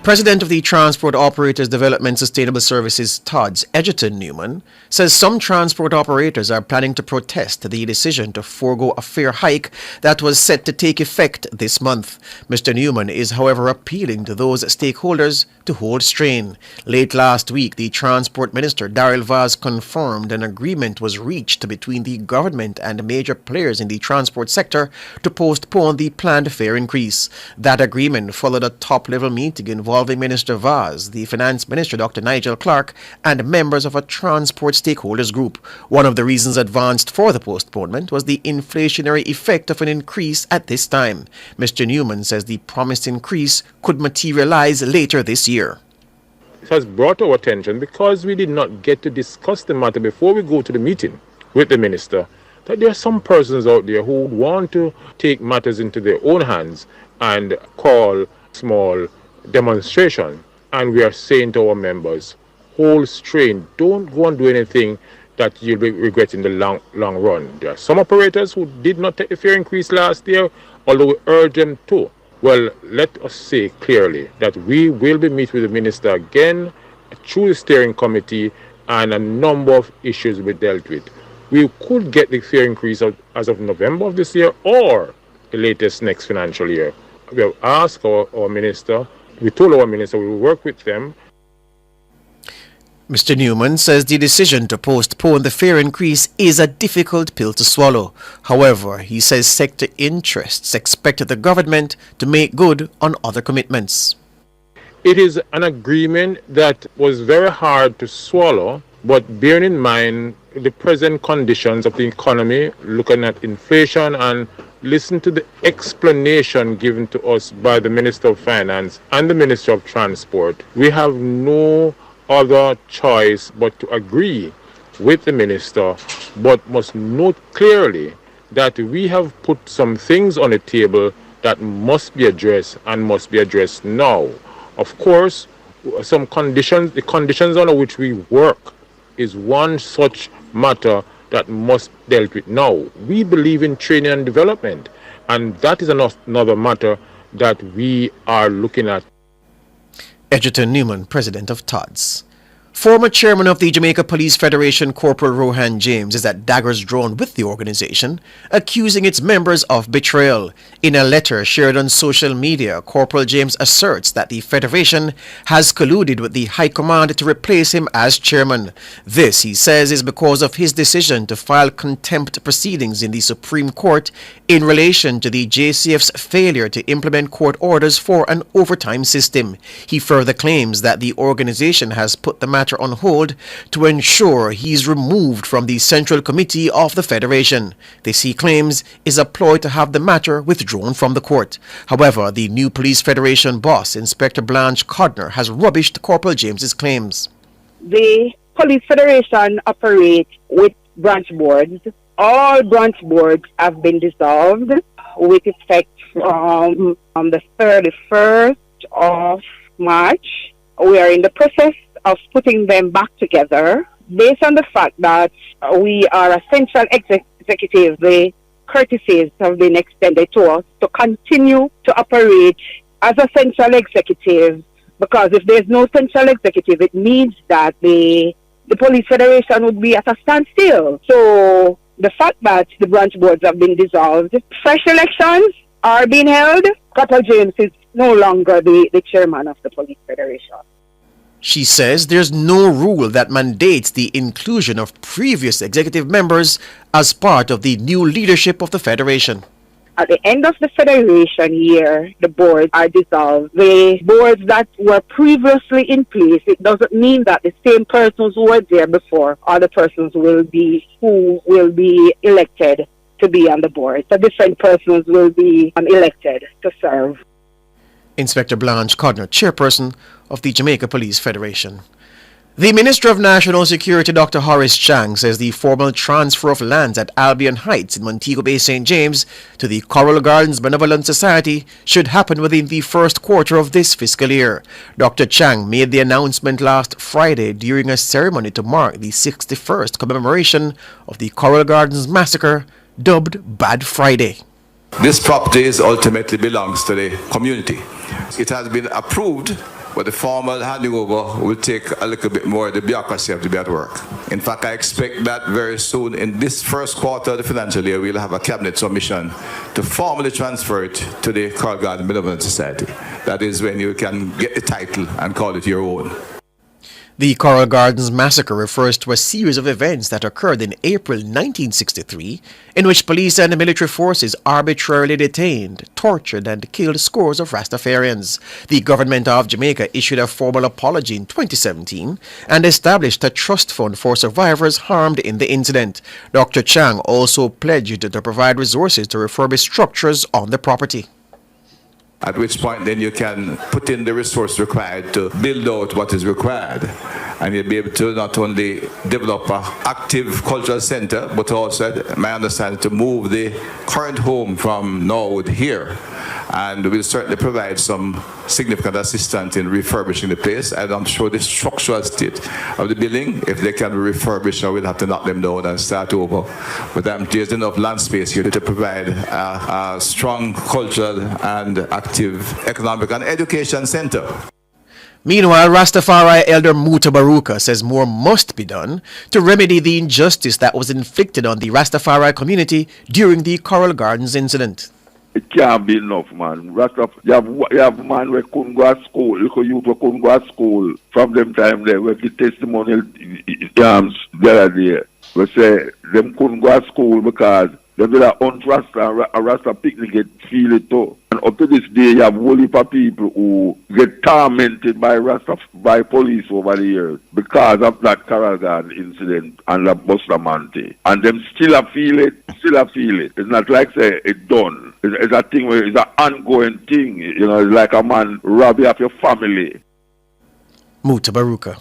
President of the Transport Operators Development Sustainable Services, TODS, Egerton Newman, says some transport operators are planning to protest the decision to forego a fare hike that was set to take effect this month. Mr. Newman is, however, appealing to those stakeholders to hold strain. Late last week, the Transport Minister, Daryl Vaz, confirmed an agreement was reached between the government and major players in the transport sector to postpone the planned fare increase. That agreement followed a top-level meeting involving Minister Vaz, the Finance Minister, Dr. Nigel Clark, and members of a transport stakeholders group. One of the reasons advanced for the postponement was the inflationary effect of an increase at this time. Mr. Newman says the promised increase could materialize later this year. It has brought our attention because we did not get to discuss the matter before we go to the meeting with the minister, that there are some persons out there who want to take matters into their own hands and call small demonstration. And we are saying to our members, hold strain, don't go and do anything that you'll be regretting in the long run. There are some operators who did not take the fare increase last year, although we urge them to. Well, let us say clearly that we will be meeting with the minister again through the steering committee, and a number of issues will be dealt with. We could get the fare increase as of November of this year or the latest next financial year. We have asked our minister, we told our minister we will work with them. Mr. Newman says the decision to postpone the fare increase is a difficult pill to swallow. However, he says sector interests expect the government to make good on other commitments. It is an agreement that was very hard to swallow, but bearing in mind the present conditions of the economy, looking at inflation, and listen to the explanation given to us by the Minister of Finance and the Minister of Transport, we have no other choice but to agree with the minister, but must note clearly that we have put some things on the table that must be addressed and must be addressed now. Of course, some conditions, the conditions under which we work is one such matter that must be dealt with now. We believe in training and development, and that is another matter that we are looking at. Egerton Newman, President of TODS. Former chairman of the Jamaica Police Federation, Corporal Rohan James, is at daggers drawn with the organization, accusing its members of betrayal. In a letter shared on social media, Corporal James asserts that the Federation has colluded with the High Command to replace him as chairman. This, he says, is because of his decision to file contempt proceedings in the Supreme Court in relation to the JCF's failure to implement court orders for an overtime system. He further claims that the organization has put the matter on hold to ensure he is removed from the Central Committee of the Federation. This, he claims, is a ploy to have the matter withdrawn from the court. However, the new Police Federation boss, Inspector Blanche Codner, has rubbished Corporal James's claims. The Police Federation operates with branch boards. All branch boards have been dissolved with effect from the 31st of March. We are in the process of putting them back together based on the fact that we are a central executive. The courtesies have been extended to us to continue to operate as a central executive, because if there's no central executive, it means that the Police Federation would be at a standstill. So the fact that the branch boards have been dissolved, fresh elections are being held. Corporal James is no longer the chairman of the Police Federation. She says there's no rule that mandates the inclusion of previous executive members as part of the new leadership of the Federation. At the end of the Federation year, the boards are dissolved. The boards that were previously in place, it doesn't mean that the same persons who were there before are the persons who will be elected to be on the board. So different persons will be elected to serve. Inspector Blanche Codner, chairperson of the Jamaica Police Federation. The Minister of National Security, Dr. Horace Chang, says the formal transfer of lands at Albion Heights in Montego Bay, St. James to the Coral Gardens Benevolent Society should happen within the first quarter of this fiscal year. Dr. Chang made the announcement last Friday during a ceremony to mark the 61st commemoration of the Coral Gardens massacre, dubbed Bad Friday. This property ultimately belongs to the community. It has been approved But the formal handing over will take a little bit more. The bureaucracy have to be at work. In fact, I expect that very soon, in this first quarter of the financial year, we'll have a cabinet submission to formally transfer it to the Coral Garden Benevolent Society. That is when you can get the title and call it your own. The Coral Gardens Massacre refers to a series of events that occurred in April 1963, in which police and military forces arbitrarily detained, tortured, and killed scores of Rastafarians. The government of Jamaica issued a formal apology in 2017 and established a trust fund for survivors harmed in the incident. Dr. Chang also pledged to provide resources to refurbish structures on the property. At which point then you can put in the resource required to build out what is required. And you'll be able to not only develop an active cultural center, but also, my understanding, to move the current home from Norwood here. And we'll certainly provide some significant assistance in refurbishing the place. And I'm sure the structural state of the building, if they can be refurbished, we'll have to knock them down and start over. But there's enough land space here to provide a strong cultural and active economic and education center. Meanwhile, Rastafari elder Muta Baruka says more must be done to remedy the injustice that was inflicted on the Rastafari community during the Coral Gardens incident. It can't be enough, man. You have man who couldn't go to school, little youth who couldn't go to school from them time there, where the testimonial the other day. We say them couldn't go to school because they did a hunt Rasta, a Rasta picnic get feel it too. And up to this day, you have whole heap of people who get tormented by Rasta, by police over the years because of that Coral Garden incident and the Bustamante. And them still feel it. It's not like say it's done. It's a thing where it's an ongoing thing. You know, it's like a man robbing of your family. Muta Baruka.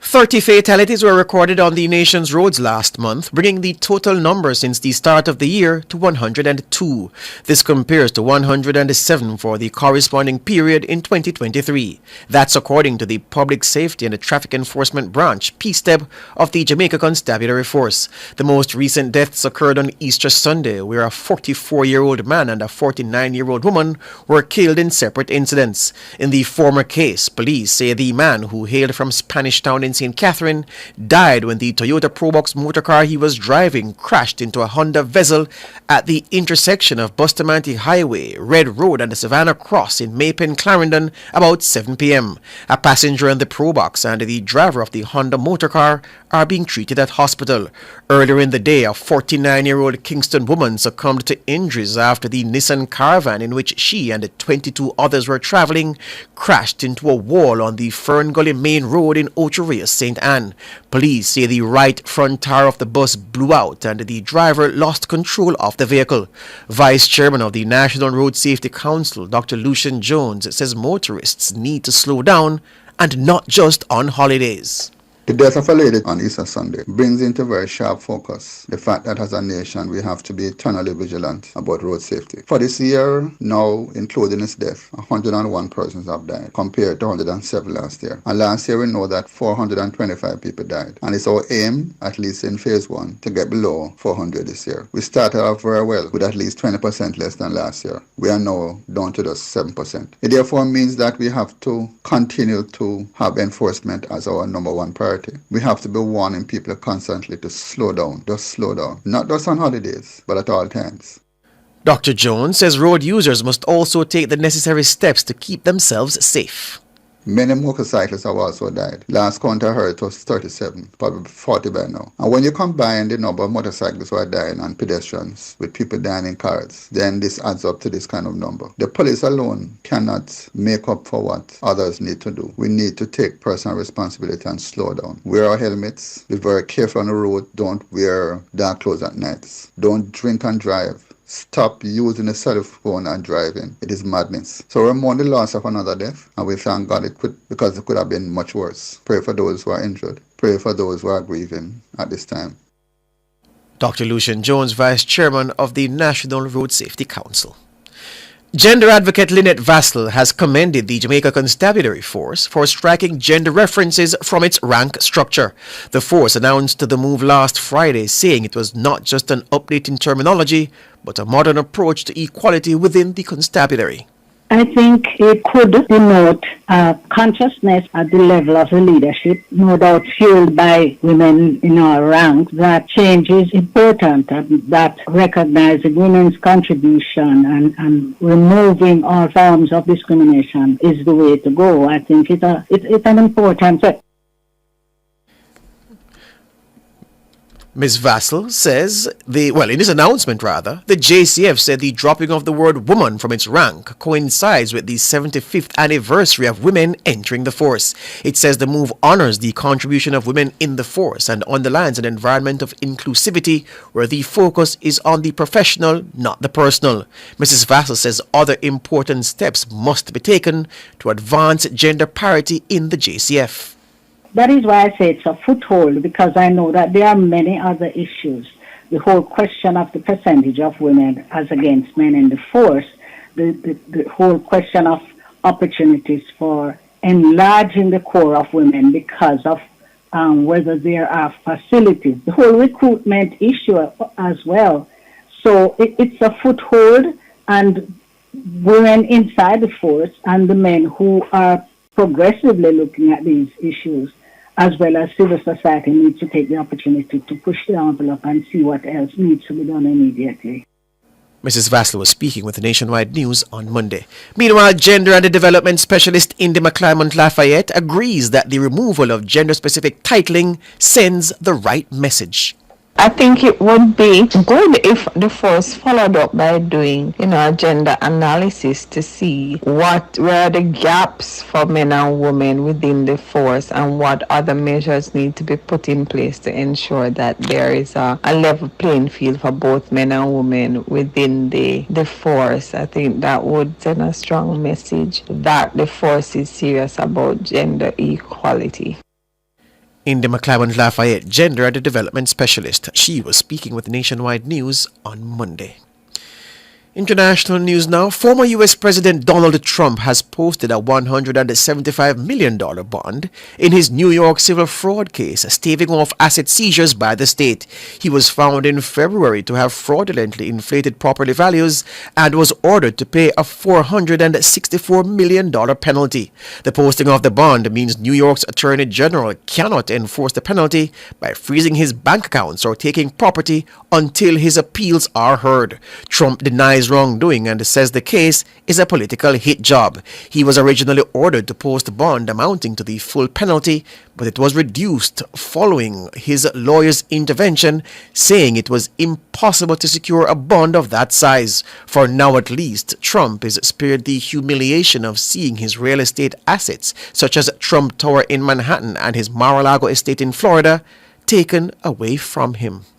30 fatalities were recorded on the nation's roads last month, bringing the total number since the start of the year to 102. This compares to 107 for the corresponding period in 2023. That's according to the Public Safety and Traffic Enforcement Branch, PSTEB, of the Jamaica Constabulary Force. The most recent deaths occurred on Easter Sunday, where a 44-year-old man and a 49-year-old woman were killed in separate incidents. In the former case, police say the man, who hailed from Spanish Town in St. Catherine, died when the Toyota Probox motorcar he was driving crashed into a Honda Vezel at the intersection of Bustamante Highway, Red Road and the Savannah Cross in Maypen, Clarendon about 7 p.m. A passenger in the Probox and the driver of the Honda motorcar are being treated at hospital. Earlier in the day, a 49-year-old Kingston woman succumbed to injuries after the Nissan Caravan in which she and 22 others were traveling crashed into a wall on the Fern Gully Main Road in Ocho Rios, St. Anne. Police say the right front tire of the bus blew out and the driver lost control of the vehicle. Vice Chairman of the National Road Safety Council, Dr. Lucian Jones, says motorists need to slow down and not just on holidays. The death of a lady on Easter Sunday brings into very sharp focus the fact that as a nation we have to be eternally vigilant about road safety. For this year, now including its death, 101 persons have died compared to 107 last year. And last year we know that 425 people died. And it's our aim, at least in phase 1, to get below 400 this year. We started off very well with at least 20% less than last year. We are now down to just 7%. It therefore means that we have to continue to have enforcement as our number one priority. We have to be warning people constantly to slow down, just slow down. Not just on holidays, but at all times. Dr. Jones says road users must also take the necessary steps to keep themselves safe. Many motorcyclists have also died. Last count I heard it was 37, probably 40 by now. And when you combine the number of motorcyclists who are dying and pedestrians with people dying in cars, then this adds up to this kind of number. The police alone cannot make up for what others need to do. We need to take personal responsibility and slow down. Wear our helmets, be very careful on the road, don't wear dark clothes at night, don't drink and drive. Stop using a cell phone and driving. It is madness. So we mourn the loss of another death, and we thank God because it could have been much worse. Pray for those who are injured. Pray for those who are grieving at this time. Dr. Lucian Jones, Vice Chairman of the National Road Safety Council. Gender advocate Lynette Vassell has commended the Jamaica Constabulary Force for striking gender references from its rank structure. The force announced the move last Friday, saying it was not just an update in terminology, but a modern approach to equality within the constabulary. I think it could denote consciousness at the level of the leadership, no doubt fueled by women in our ranks, that change is important, and that recognizing women's contribution and removing all forms of discrimination is the way to go. I think it's an important step. Ms. Vassal says in his announcement rather, the JCF said the dropping of the word woman from its rank coincides with the 75th anniversary of women entering the force. It says the move honors the contribution of women in the force and underlines an environment of inclusivity where the focus is on the professional, not the personal. Mrs. Vassal says other important steps must be taken to advance gender parity in the JCF. That is why I say it's a foothold, because I know that there are many other issues. The whole question of the percentage of women as against men in the force, the whole question of opportunities for enlarging the core of women because of whether there are facilities, the whole recruitment issue as well. So it's a foothold, and women inside the force and the men who are progressively looking at these issues, as well as civil society, needs to take the opportunity to push the envelope and see what else needs to be done immediately. Mrs. Vassal was speaking with Nationwide News on Monday. Meanwhile, gender and development specialist Indy McClymont Lafayette agrees that the removal of gender-specific titling sends the right message. I think it would be good if the force followed up by doing, a gender analysis to see what were the gaps for men and women within the force and what other measures need to be put in place to ensure that there is a level playing field for both men and women within the force. I think that would send a strong message that the force is serious about gender equality. Indy McClymont Lafayette, gender and development specialist. She was speaking with Nationwide News on Monday. International news now. Former U.S. President Donald Trump has posted a $175 million bond in his New York civil fraud case, staving off asset seizures by the state. He was found in February to have fraudulently inflated property values and was ordered to pay a $464 million penalty. The posting of the bond means New York's Attorney General cannot enforce the penalty by freezing his bank accounts or taking property until his appeals are heard. Trump denies wrongdoing and says the case is a political hit job. He was originally ordered to post a bond amounting to the full penalty, but it was reduced following his lawyer's intervention, saying it was impossible to secure a bond of that size. For now at least, Trump is spared the humiliation of seeing his real estate assets, such as Trump Tower in Manhattan and his Mar-a-Lago estate in Florida, taken away from him.